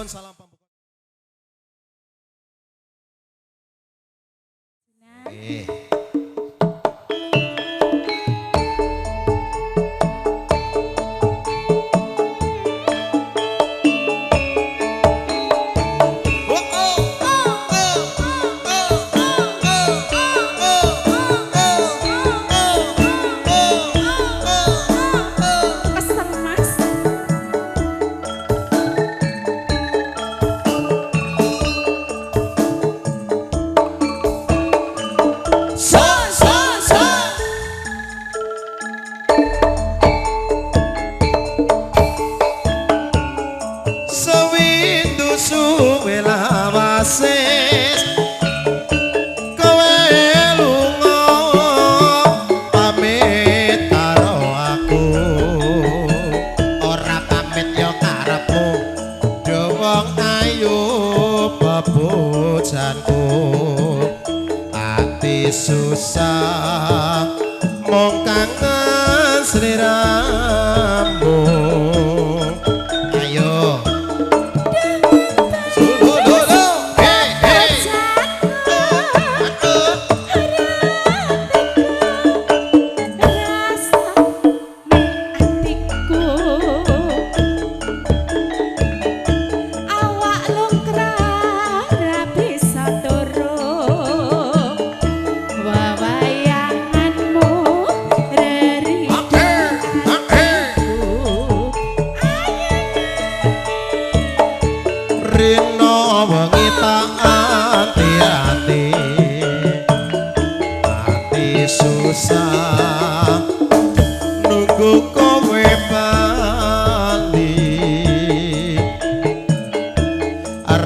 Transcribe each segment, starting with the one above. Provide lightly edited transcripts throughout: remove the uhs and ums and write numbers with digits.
salam pambukan. Susah mong kangen sliramu ayo susah nunggu kowe bali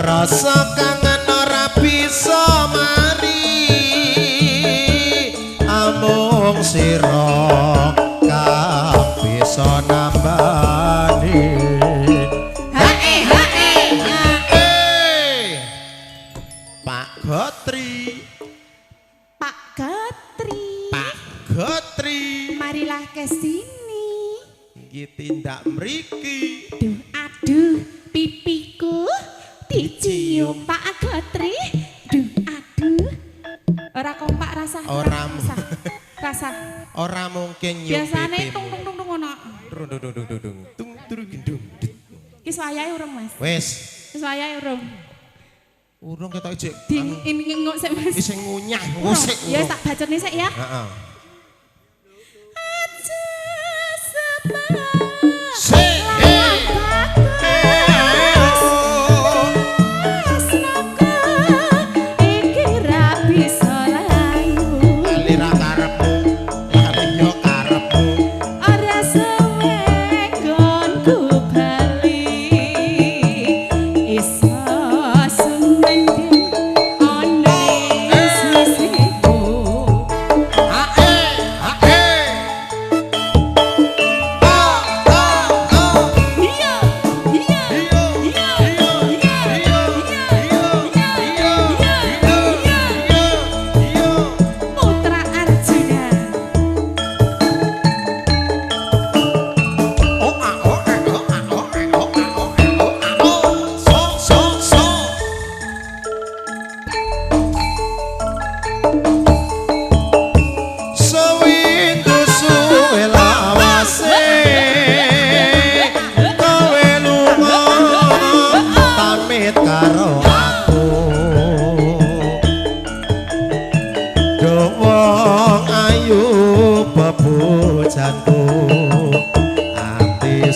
rasa kangen ora bisa mari amung sira kang bisa nambani Pak Gotri Gotri, marilah ke sini. Tindak mriki. Duh, aduh, pipiku dicium Pak Gotri. Duh, aduh. Ora kompak rasa. Rasa. Ora mungkin nyium. Biasane tung ngono. Tung. Wis wayahe urung, Mas? Wis. Wis wayahe urung. Urung ketok ijik. Ngok sik, Mas. Wis ngunyah, ngusik. Ya tak bacotne sik ya. Heeh.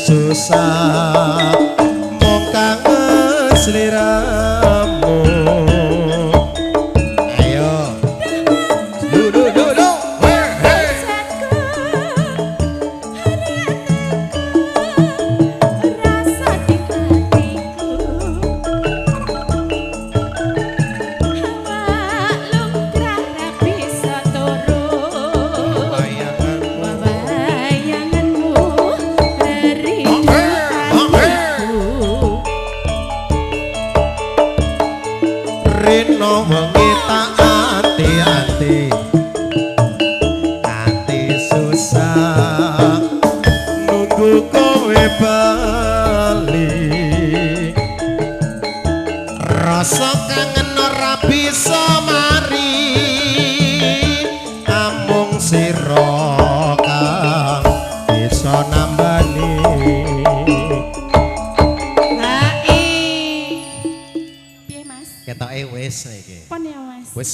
Susah mong kangen sliramu ayo du rasa di hatiku awak lumrah ra bisa turun bayanganmu dari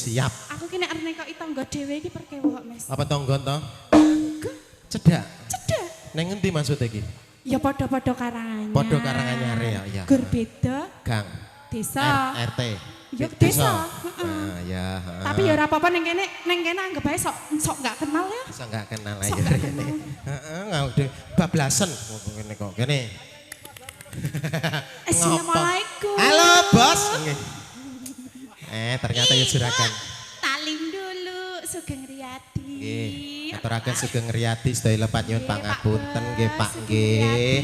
siap. Aku ki nek arep nekoki tangga dhewe iki perkewok, Mas. Apa tonggon to? Cedak. Cedak. Neng ngendi maksud iki? Ya padha-padha karanganyar. Padha karanganyare ya. Gur beda Gang. desa. RT. Ya desa. Ah ya. Tapi ya ora apa-apa ning kene anggap ae sok gak kenal ya. Bisa enggak kenal Sok aja nggak rene. kenal. Heeh, ngaude bablasen ngene kok kene. Assalamualaikum. Halo, Bos. Nggih. Ternyata ya juragan. Talim dulu Sugeng Riyadi. Nggih, aturaken Sugeng Riyadi sedaya lepat nyuwun Nggih, pangapunten Pak nggih Pak Sugeng nggih. Riyadi.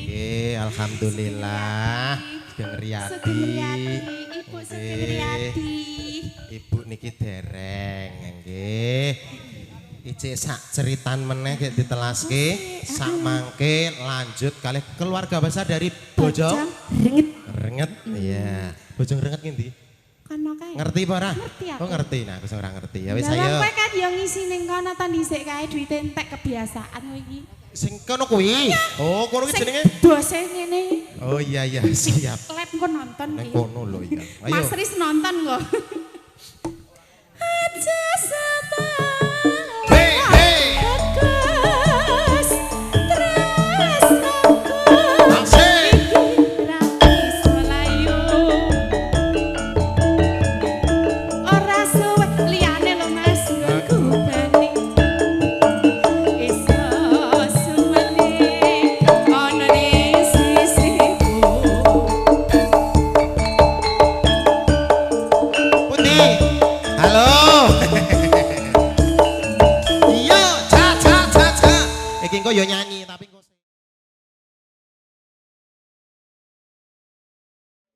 Nggih, alhamdulillah. Sugeng Riyadi. Sugeng Riyadi, Ibu Sugeng Nggih. Riyadi. Ibu niki dereng nggih. Icik sak ceritan meneh gek ditelaske, sak mangke lanjut kalih keluarga besar dari Bojong Renget. Renget. Iya. Bojong Renget ngendi? Kono kae. Ngerti apa ora? Ngerti aku. Oh ngerti. Nah, aku sing ora ngerti. Ya wis Lah ayo. kowe kan yo ngisi ning kono ta dhisik kae duwite entek kebiasaan kowe iki. Sing kono kuwi. Oh, kono kuwi Sing jenenge. bose ngene. Oh iya iya siap. Lep engko nonton Nang iki. kono lho iya. Ayo. Mas Riz nonton kok. Aja sama. Hey, hey. Bagus. Terus Asik. Rapis Melayu. Ora suwe liyane lho Mas aku bali. Iso sumene ana ning sisiku. Pundi? Halo. Iya, ca. Iki engko yo nyanyi tapi engko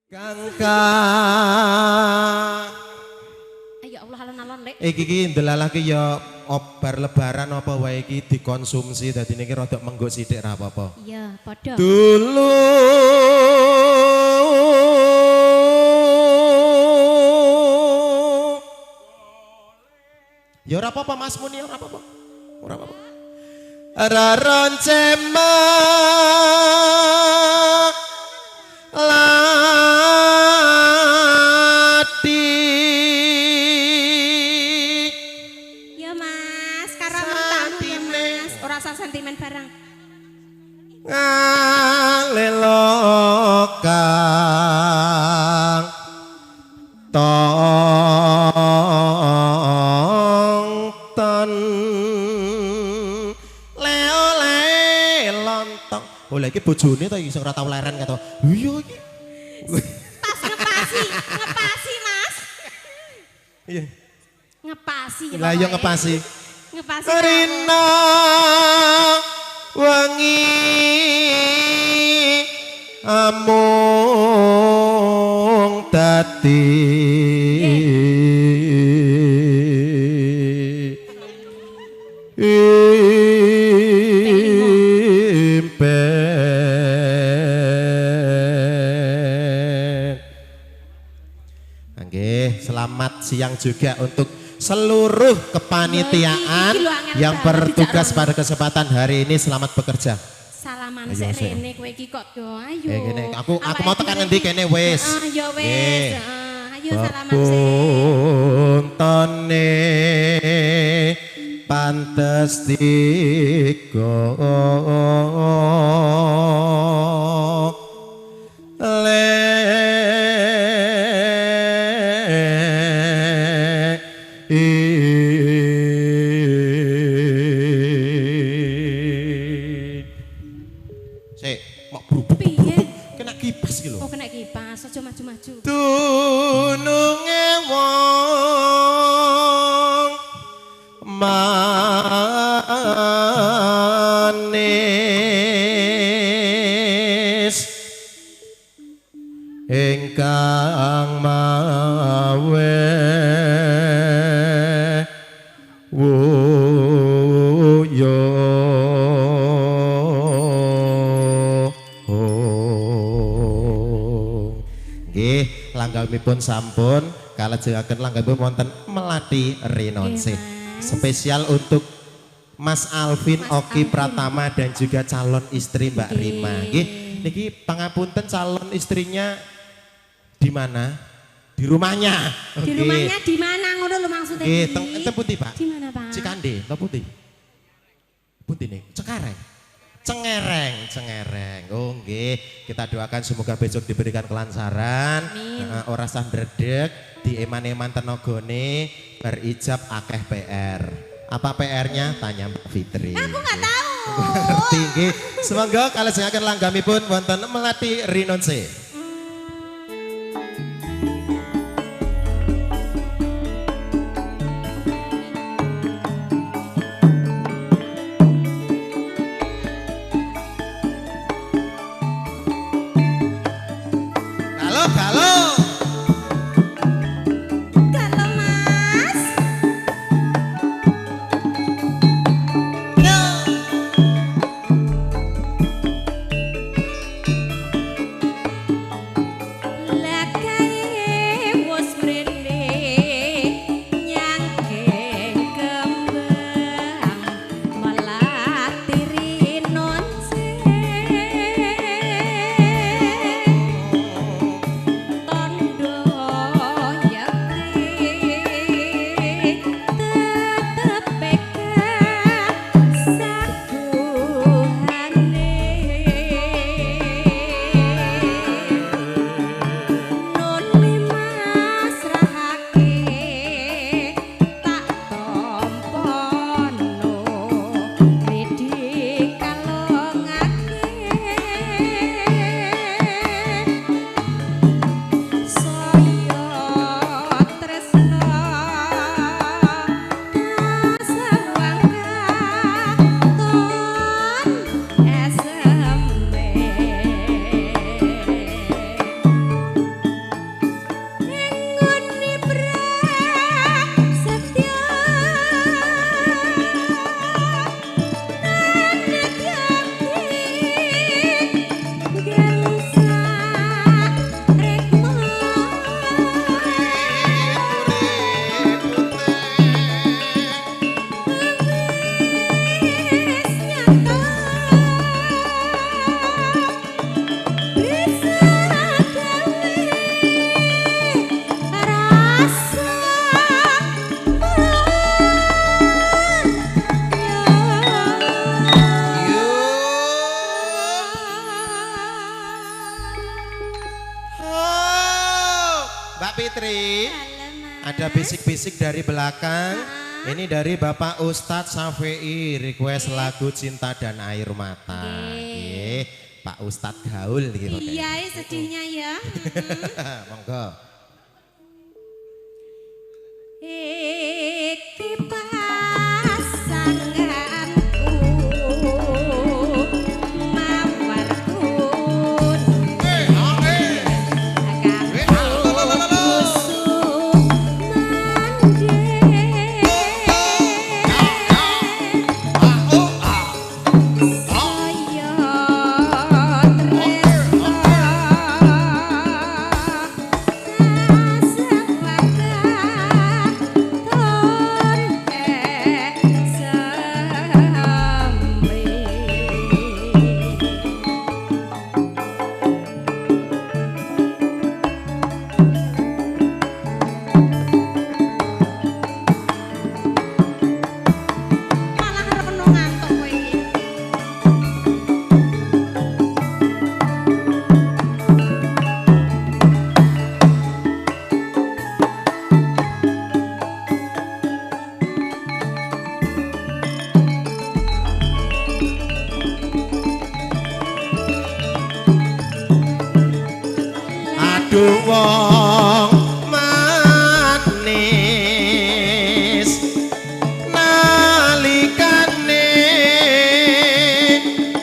Kangka. Ayo Allah alon-alon lek. Iki ki ndelalake ya bar lebaran apa wae iki dikonsumsi dadi niki rada mengguk sithik ra apa-apa. Iya, padha. Dulu ya ora apa-apa Mas Muni ora apa-apa. Ora apa-apa. Raron cema lati Ya Mas, karo mentamu ya Mas. Ora usah sentimen barang. ngalelokang tongton leole lontong. Oh lha iki bojone to iki sing ora tau leren kata. Iya iki. Tas ngepasi Mas. Iya. Ngepasi. Lah yo ngepasi. Ngepasi. Rina wangi amung dadi impen. Nggih, selamat siang juga untuk seluruh kepanitiaan Iki lho angel yang banget, bertugas Cak pada kesempatan hari ini. Selamat bekerja. Salaman Ayo, sik sik. rene kowe iki kok yo ayo. Gini, aku Awake mau tekan dhewe ngendi iki. kene wis. Heeh, ya wis. Nggih. Heeh, ayo salaman sik. Puntone pantes tiga Sik, mau berubah. Piye? Kena kipas iki lho. Oh kena kipas, aja maju-maju. Dununge wong manis ingkang mawe wuyo nggih langgamipun sampun kalajengaken langgamipun wonten Melati Rinonsih. Nggih, Mas. Spesial untuk Mas Alvin, Mas Oki Alvin. Pratama dan juga calon istri Mbak Nggih. Rima. Nggih, niki pangapunten calon istrinya di mana? Di rumahnya. Di Oke. rumahnya di mana ngono Nggih, teng pundi, Pak? Di mana, Pak? Cikande, atau pundi? Pundi nih? Cekareng. Cengereng. Oh nggih, kita doakan semoga besok diberikan kelancaran. Ora sah ndredeg, dieman-eman tenagane, berijab akeh PR. Apa PR-nya? Tanya Mbak Fitri. Aku nggak tahu. Ngerti nggih. Semoga kalejengaken langgamipun wonten Melati Rinonse. Halo. Kalau Mas. Yo. Lakai wos mrene nyangkeng kembang Melati Rinonse. Tondo yakti tetep pegang saguhane. Nun limas rahake tak tompono Ridi kalongake Saya tresno kasawangka ton esembe Ngoni prasetya nanek yakti gangsa rekma wis nyata bisa gawe rasa Mbak Fitri, ada bisik-bisik dari belakang. Ini dari Bapak Ustadz Safei, request lagu Cinta dan Air Mata. Nggih, Pak Ustadz gaul gitu. Iya, sedihnya ya. Monggo. Iki pasanganku mawar malah remen ngantuk kowe iki. Aduh wong manis nalikane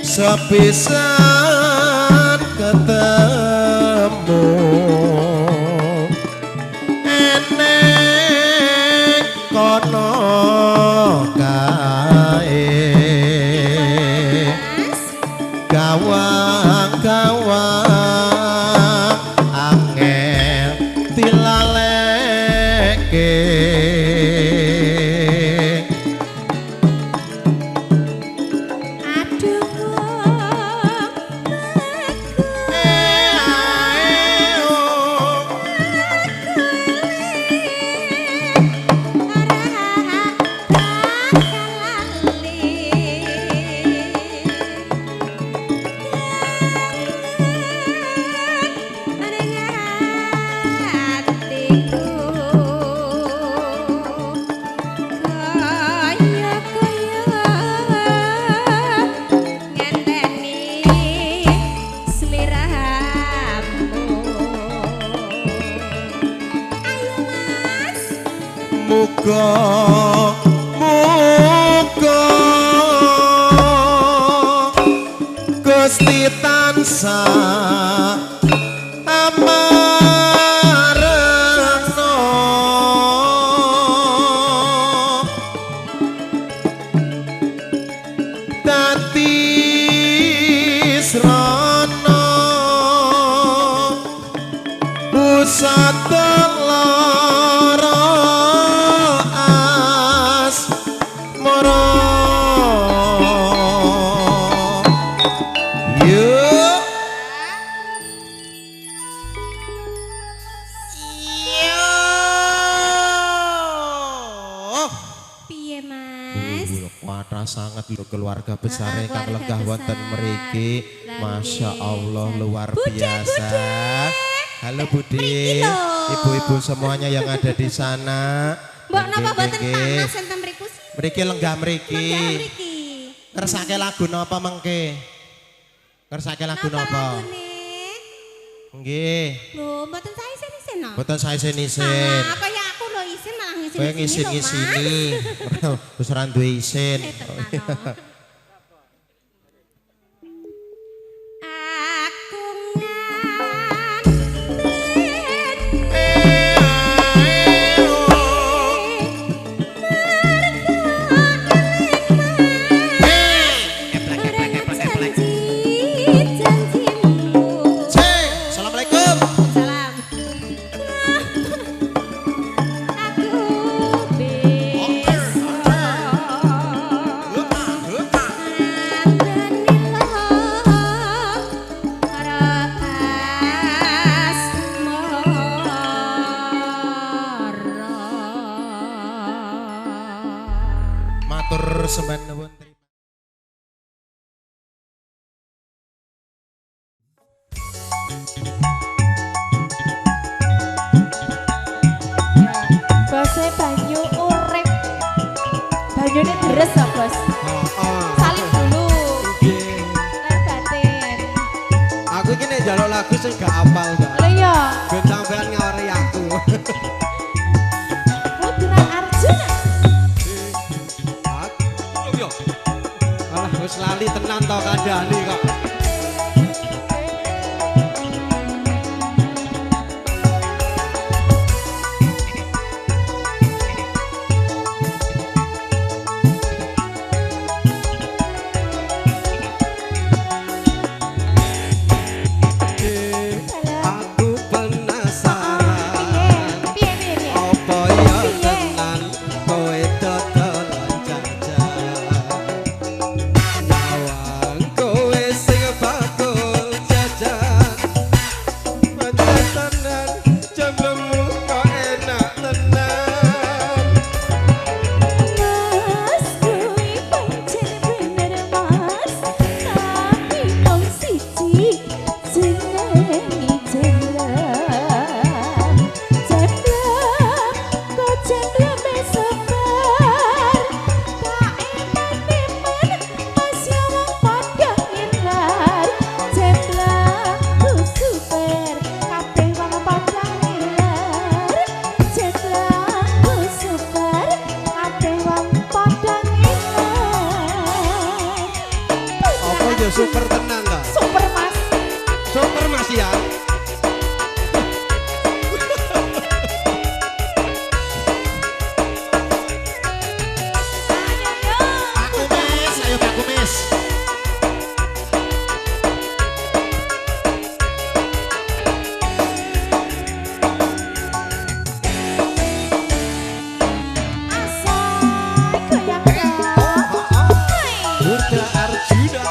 sepisan ketemu eneng kono kae gawang-gawang angel tilaleke Aduh muga muga Gusti tansah amarna dadi srana pusat lara asmara Piye Mas? Kuatah sangat lho keluarga besar ingkang keluarga lenggah wonten besar. mriki. Masya Allah luar Bude, biasa. Halo Budi, Mriki lho. ibu-ibu semuanya yang ada di sana. Mbok napa Nggih, boten nggih, nggih. panas enten mriku sih? Mriki lenggah mriki. Lenggah mriki. Kersake lagu napa mengke? Kersake lagu napa? lagune? Nggih, Lho, mboten saya isin-isin no. boten saisen-isen. Alah, kaya aku lho isin malah Kowe ngisin-ngisini lho, ngisin-ngisini. Wis ora duwe isin. Mas. Tenan no. Aku Assalamualaikum. Salam. Aku Matur sembah nuwun. Bose banyu urip. Banyune deres ya, Bos. Salib dulu. Ler batin. Aku iki nek njaluk lagu sing gak apal gak. Lha iya, Ben sampean ngawari aku. Putra Arjuna. Aku yo. Alah wis lali tenan to kandhani kok. Aku penasaran Piye piye piye. apa ya tenan kowe dodolan jajan. Nyawang kowe sing bakul jajan. Pancen tenan jambemu kok enak tenan. Mas kuwi pancen bener Mas. Tapi mung siji jenenge Jendra. Jendra kok Jendra mesebar. Tak eman-eman Mas yo wong padha ngiler. Jendra ku super kabeh wong padha ngiler. Jendra ku super kabeh wong padha ngiler. Apa ya super tenan ta? Super Mas. Super Mas ya. Pak Kumis, ayo Pak Kumis. Asal goyang-goyang. Burda Arjuna.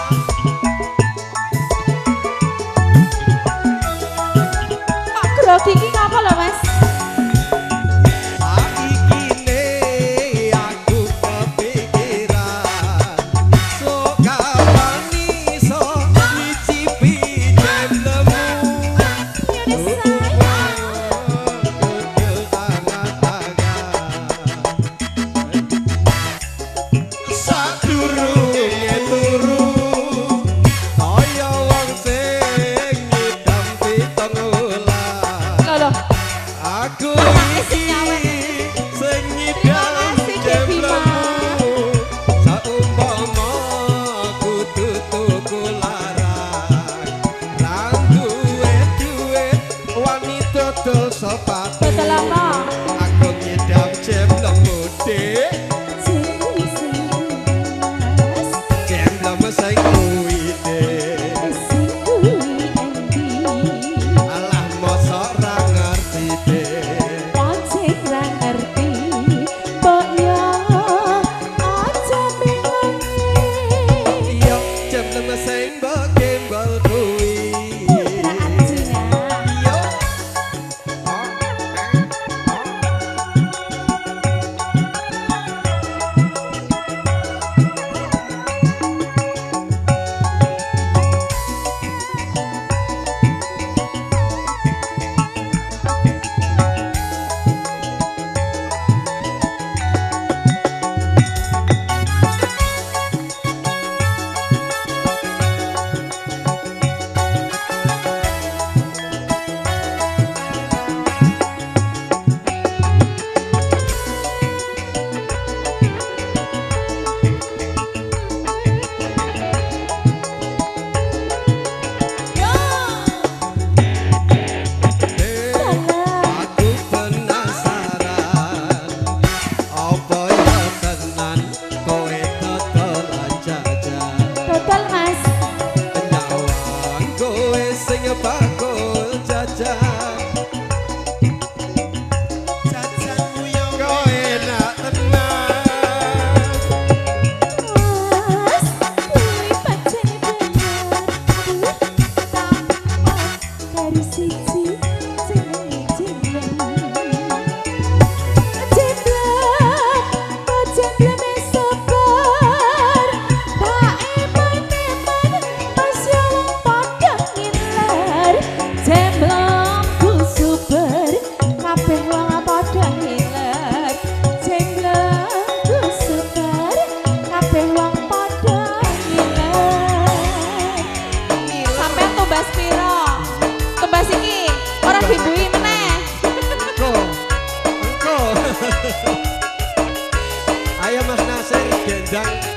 Gedang.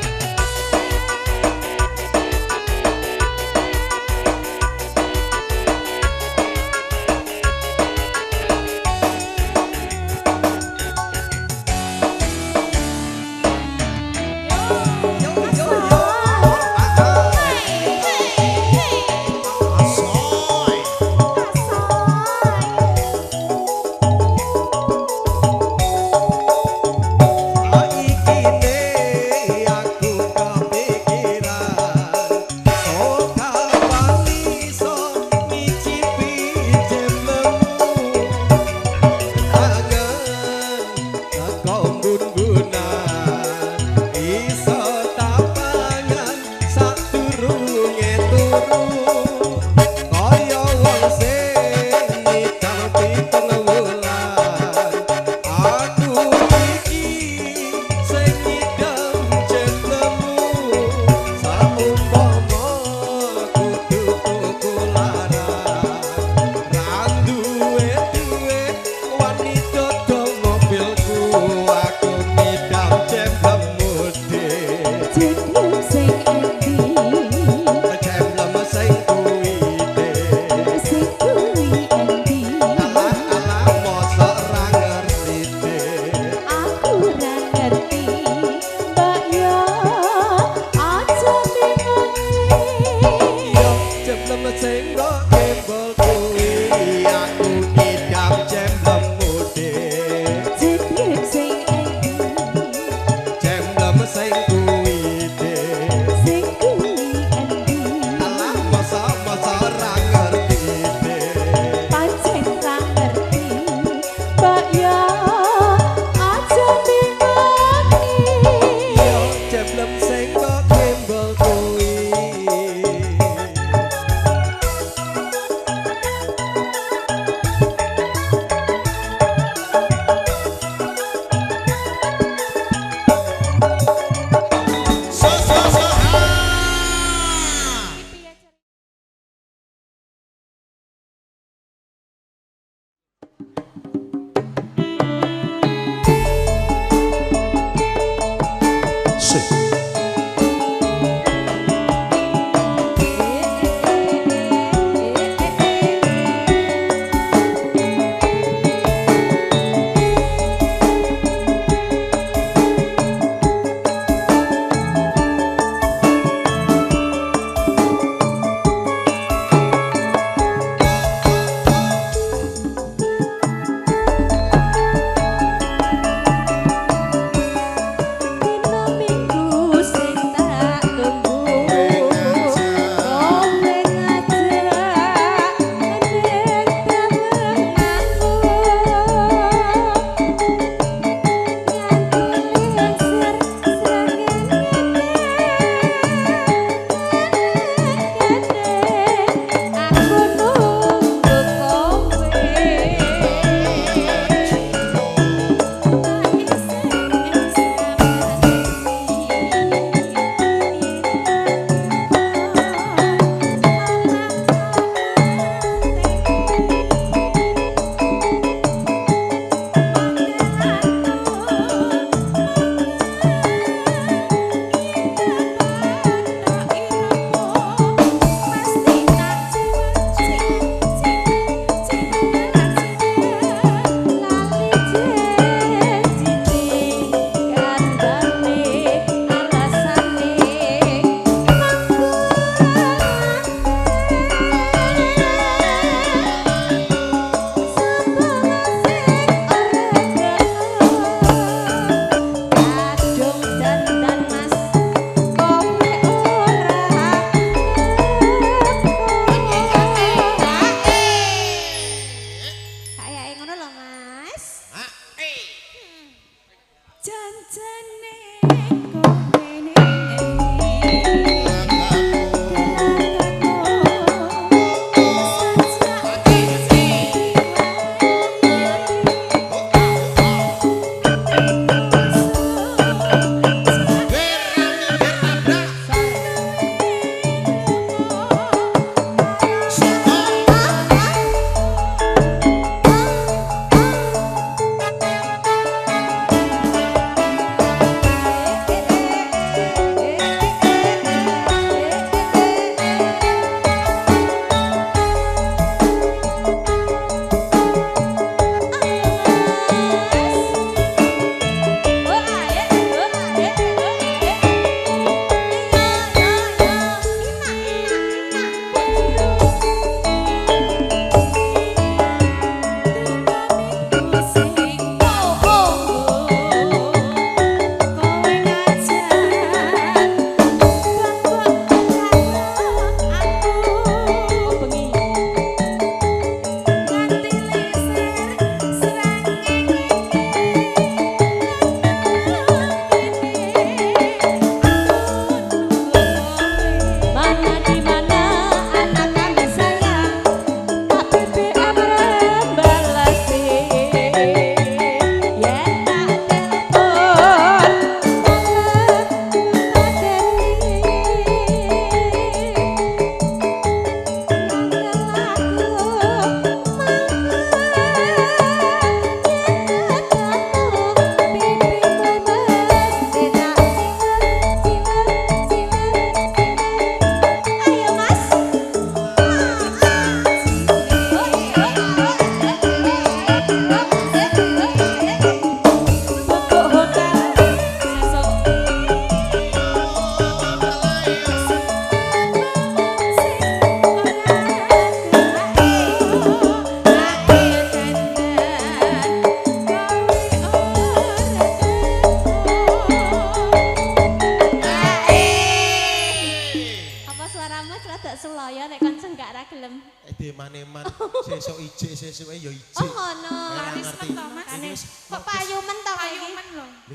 nemen-nemen. Sesuk ijik, sesuke ya ijik. Oh ngono. Laris ngerti. men to, Mas. Ini wis Kok payumen to iki? Payumen lho. Lho,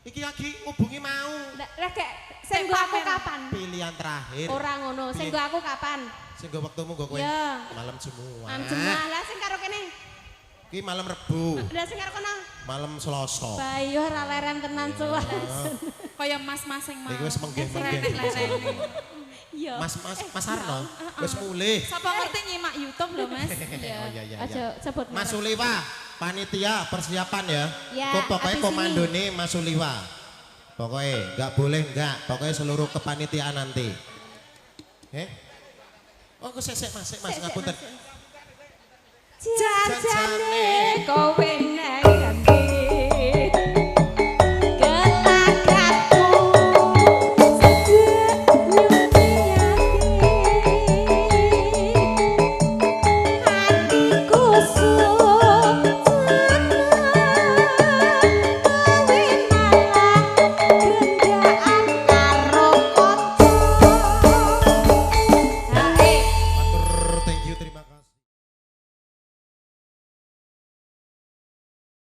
iki lagi ngubungi mau. Lah gek sing nggo aku kapan? Pilihan terakhir. Ora ngono, sing nggo aku kapan? Sing nggo wektumu nggo kowe. Ya. Malam semua. Anjemah lah sing karo kene. Iki malam Rebo. Lah sing karo kono. Malam Selasa. Bayu ora leren tenan cuwas. Kaya mas-mas sing mau. Iki wis menggeh-menggeh. Renek-renekne. Iya. Mas Arno wis mulih. Sapa ngerti nyimak YouTube lho, Mas? Oh iya iya. Aja sebut Mas merek. Suliwa, panitia persiapan ya. Ya, Kok pokoknya habis komandone Mas Suliwa. Pokoknya nggak boleh nggak. Pokoknya seluruh kepanitiaan nanti. Oh, kok sesek Mas, ngapunten. Jajane kowe